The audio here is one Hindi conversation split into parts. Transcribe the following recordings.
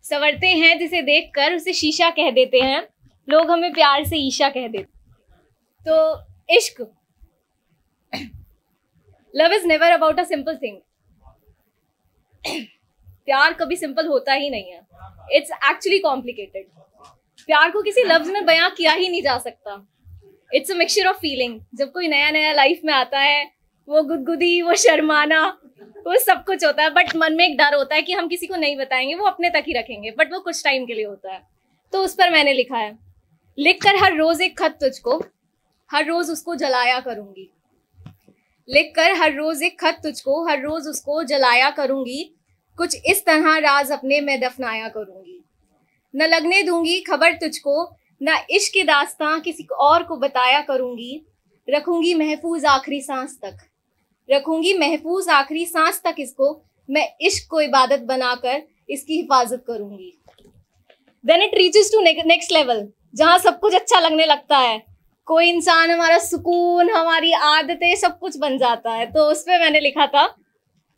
संवरते हैं जिसे देखकर उसे शीशा कह देते हैं, लोग हमें प्यार से ईशा कह देते। तो इश्क, love is never about a simple thing. प्यार कभी सिंपल होता ही नहीं है, इट्स एक्चुअली कॉम्प्लिकेटेड। प्यार को किसी लफ्ज में बयां किया ही नहीं जा सकता। It's a mixture of feeling. जब कोई नया नया लाइफ में आता है, वो गुदगुदी, वो शर्माना, वो सब कुछ होता है, बट मन में एक डर होता है कि हम किसी को नहीं बताएंगे, वो अपने तक ही रखेंगे, बट वो कुछ टाइम के लिए होता है। तो उस पर मैंने लिखा है, लिख कर हर रोज एक खत तुझको, हर रोज उसको जलाया करूंगी। लिख कर हर रोज एक खत तुझको, हर रोज उसको जलाया करूंगी। कुछ इस तरह राज अपने मैं दफनाया करूंगी। न लगने दूंगी खबर तुझको, न इश्क की दास्तां किसी और को बताया करूंगी। रखूंगी महफूज आखिरी सांस तक, रखूंगी महफूज आखिरी सांस तक इसको। मैं इश्क को इबादत बनाकर इसकी हिफाजत करूंगी। Then it reaches to next level, जहां सब कुछ अच्छा लगने लगता है। कोई इंसान हमारा सुकून, हमारी आदतें, सब कुछ बन जाता है। तो उस पर मैंने लिखा था,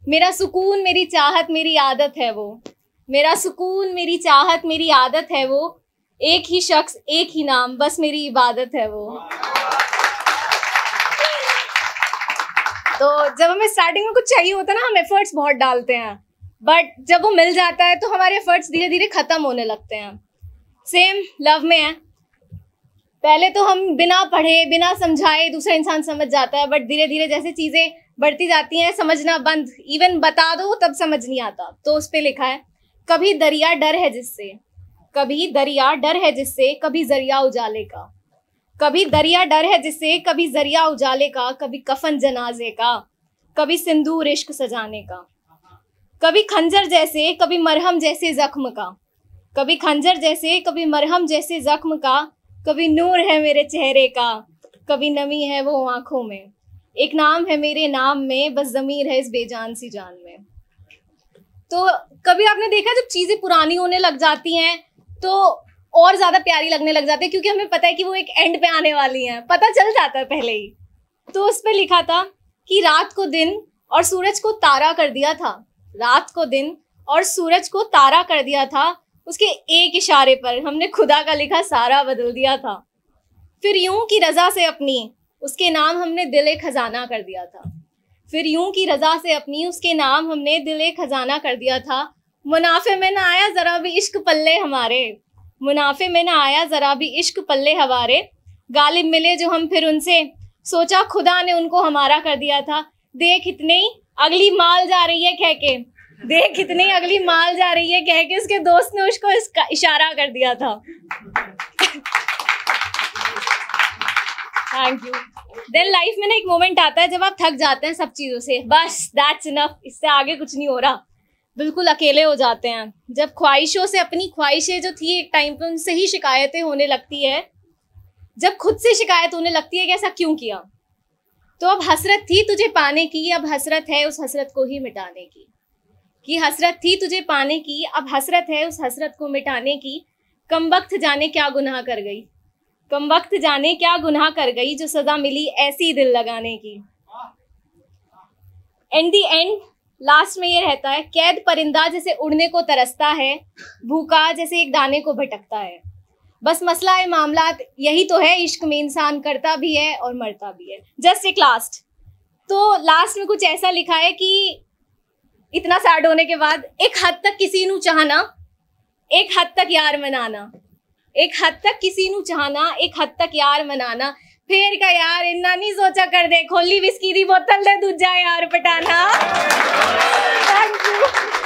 मेरा सुकून मेरी चाहत मेरी आदत है वो। मेरा सुकून मेरी चाहत मेरी आदत है वो। एक ही शख्स एक ही नाम, बस मेरी इबादत है वो। तो जब हमें स्टार्टिंग में कुछ चाहिए होता है ना, हम एफर्ट्स बहुत डालते हैं, बट जब वो मिल जाता है तो हमारे एफर्ट्स धीरे धीरे खत्म होने लगते हैं। सेम लव में है, पहले तो हम बिना पढ़े बिना समझाए दूसरा इंसान समझ जाता है, बट धीरे धीरे जैसे चीजें बढ़ती जाती हैं, समझना बंद, इवन बता दो तब समझ नहीं आता। तो उस पे लिखा है, कभी दरिया डर है जिससे, कभी दरिया डर है जिससे, कभी जरिया उजाले का। कभी दरिया डर है जिससे, कभी जरिया उजाले का। कभी कफन जनाजे का, कभी सिंदूर इश्क सजाने का। कभी खंजर जैसे, कभी मरहम जैसे जख्म का। कभी खंजर जैसे, कभी मरहम जैसे जख्म का। कभी नूर है मेरे चेहरे का, कभी नमी है वो आंखों में। एक नाम है मेरे नाम में, बस ज़मीर है इस बेजान सी जान में। तो कभी आपने देखा जब चीजें पुरानी होने लग जाती हैं तो और ज्यादा प्यारी लगने लग जाती है, क्योंकि हमें पता है कि वो एक एंड पे आने वाली हैं, पता चल जाता है पहले ही। तो उस पे लिखा था कि रात को दिन और सूरज को तारा कर दिया था। रात को दिन और सूरज को तारा कर दिया था। उसके एक इशारे पर हमने खुदा का लिखा सारा बदल दिया था। फिर यूं की रजा से अपनी उसके नाम हमने दिल खजाना कर दिया था। फिर यूं की रजा से अपनी उसके नाम हमने दिल खजाना कर दिया था। मुनाफे में ना आया जरा भी इश्क पल्ले हमारे, मुनाफे में ना आया जरा भी इश्क पल्ले हमारे। गालिब मिले जो हम फिर उनसे, सोचा खुदा ने उनको हमारा कर दिया था। देख इतनी अगली माल जा रही है कह के, देख इतनी अगली माल जा रही है कह के उसके दोस्त ने उसको इसका इशारा कर दिया था। Thank you. देन लाइफ में ना एक मोमेंट आता है जब आप थक जाते हैं सब चीजों से, बस दैट्स इनफ, इससे आगे कुछ नहीं हो रहा, बिल्कुल अकेले हो जाते हैं। जब ख्वाहिशों से, अपनी ख्वाहिशें जो थी एक टाइम पे, उनसे ही शिकायतें होने लगती है। जब खुद से शिकायत होने लगती है कि ऐसा क्यों किया। तो अब हसरत थी तुझे पाने की, अब हसरत है उस हसरत को ही मिटाने की। कि हसरत थी तुझे पाने की, अब हसरत है उस हसरत को मिटाने की। कमबख्त जाने क्या गुनाह कर गई, कमबख्त जाने क्या गुनाह कर गई, जो सजा मिली ऐसी दिल लगाने की। एंड दी एंड लास्ट में ये रहता है, कैद परिंदा जैसे उड़ने को तरसता है, भूखा जैसे एक दाने को भटकता है। बस मसला है मामलात यही तो है, इश्क में इंसान करता भी है और मरता भी है। जस्ट एक लास्ट, तो लास्ट में कुछ ऐसा लिखा है कि इतना सैड होने के बाद, एक हद तक किसी नू चाहना, एक हद तक यार मनाना। एक हद तक किसी नू चाहना, एक हद तक यार मनाना। फिर का यार इन्ना नहीं सोचा कर दे, खोली विस्की दी बोतल दे दूजा यार पटाना। Thank you.